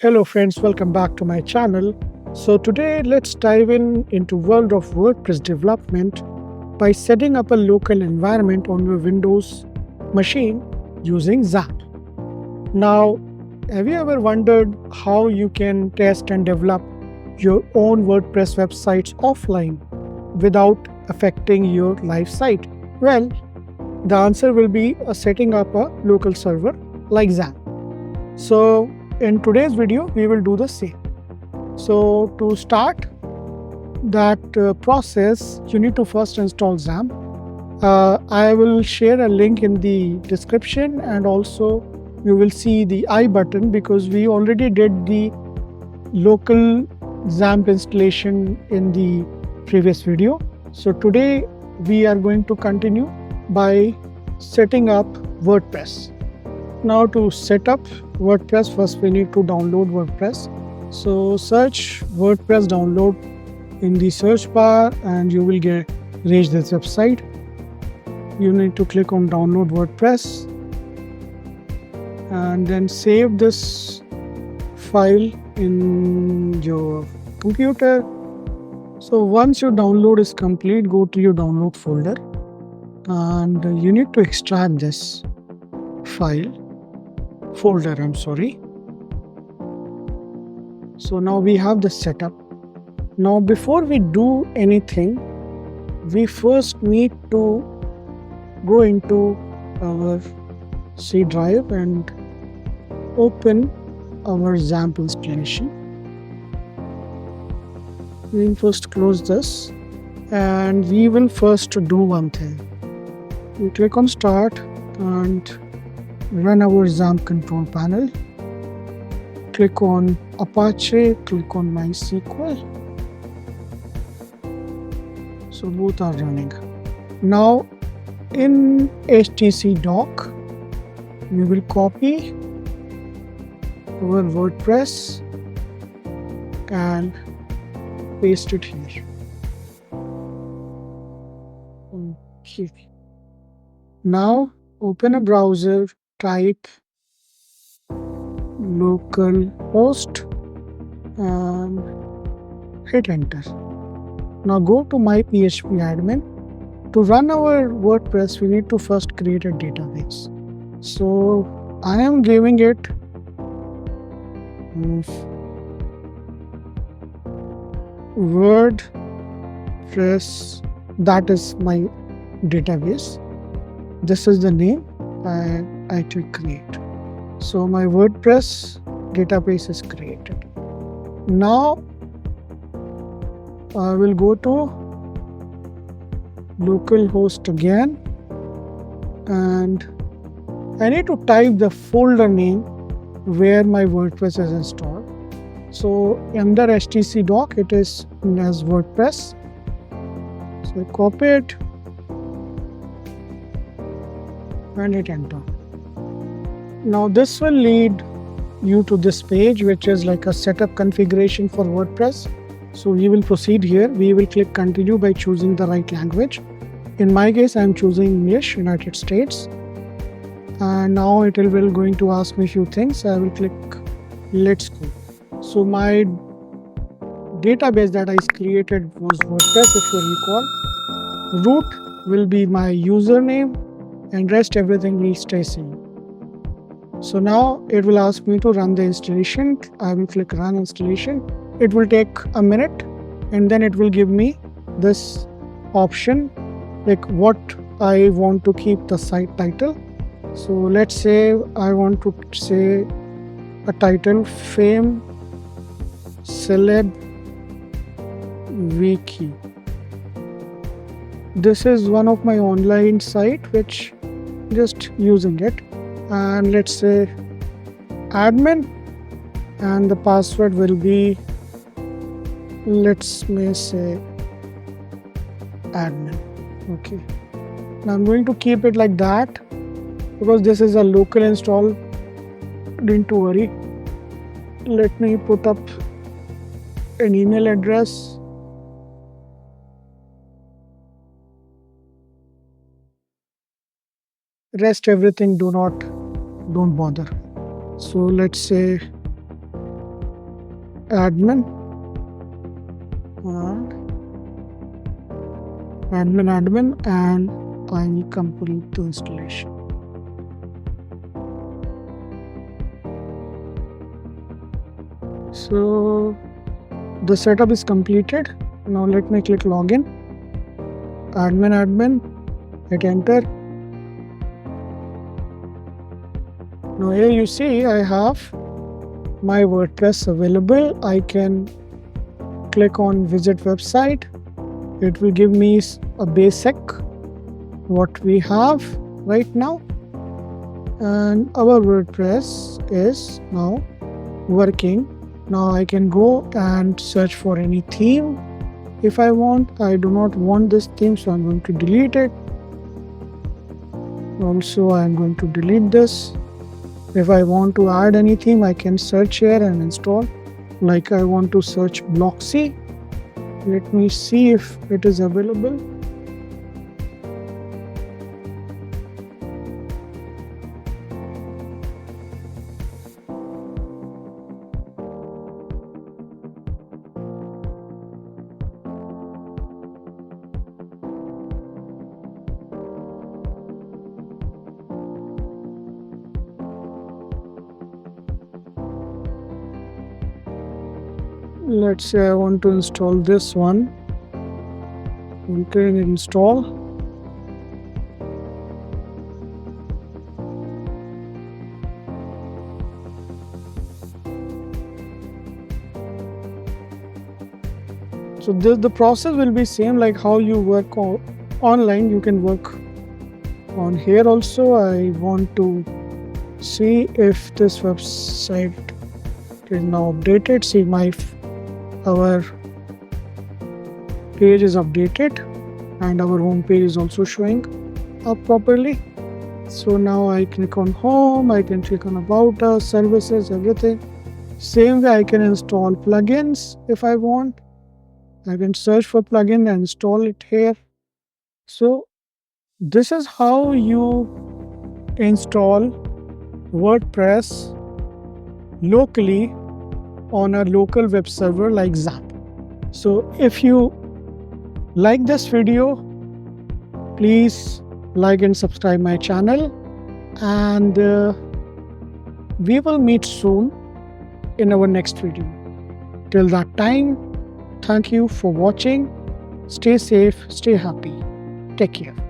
Hello friends, welcome back to my channel. So today let's dive into world of WordPress development by setting up a local environment on your Windows machine using Xampp. Now, have you ever wondered how you can test and develop your own WordPress websites offline without affecting your live site? Well, the answer will be setting up a local server like Xampp. So in today's video, we will do the same. So to start that process, you need to first install Xampp. I will share a link in the description, and also you will see the I button because we already did the local Xampp installation in the previous video. So today we are going to continue by setting up WordPress. Now to set up WordPress, first we need to download WordPress. So search WordPress download in the search bar and you will reach this website. You need to click on download WordPress and then save this file in your computer. So once your download is complete, go to your download folder and you need to extract this folder. So now we have the setup. Now before we do anything, we first need to go into our C drive and open our Xampp installation. We will first close this and we will first do one thing. We click on start and run our Xampp control panel. Click on Apache, click on MySQL. So both are running. Now in HTC dock, we will copy our WordPress and paste it here. Okay. Now open a browser, type localhost and hit enter. Now go to my PHP admin. To run our WordPress, we need to first create a database. So I am giving it WordPress, that is my database. This is the name I click create. So my WordPress database is created. Now I will go to localhost again and I need to type the folder name where my WordPress is installed. So under HTC dock, it is as WordPress. So I copy it and hit enter. Now this will lead you to this page, which is like a setup configuration for WordPress. So we will proceed here. We will click continue by choosing the right language. In my case, I am choosing English, United States. And now it will going to ask me a few things. I will click let's go. So my database that I created was WordPress, if you recall. Root will be my username and rest everything will stay same. So now it will ask me to run the installation. I will click run installation. It will take a minute and then it will give me this option like what I want to keep the site title. So let's say I want to say a title Fame Celeb Wiki. This is one of my online site which just using it. And let's say admin and the password will be, let's say admin. Okay. Now I'm going to keep it like that because this is a local install. Don't worry. Let me put up an email address. Rest everything don't bother. So let's say admin and admin, and I will complete the installation. So the setup is completed. Now let me click login. Admin, hit enter. Now here you see I have my WordPress available. I can click on visit website. It will give me a basic what we have right now, and our WordPress is now working. Now I can go and search for any theme if I want. I do not want this theme, so I'm going to delete it. Also, I'm going to delete this. If I want to add any theme, I can search here and install. Like I want to search Bloxy. Let me see if it is available. Let's say I want to install this one. Okay, install. So the process will be same like how you work online. You can work on here also. I want to see if this website is now updated. See our page is updated and our home page is also showing up properly. So now I click on home, I can click on about us, services, everything. Same way I can install plugins if I want. I can search for plugin and install it here. So this is how you install WordPress locally on a local web server like Xampp. So if you like this video, please like and subscribe my channel, and we will meet soon in our next video. Till that time, thank you for watching. Stay safe, stay happy. Take care.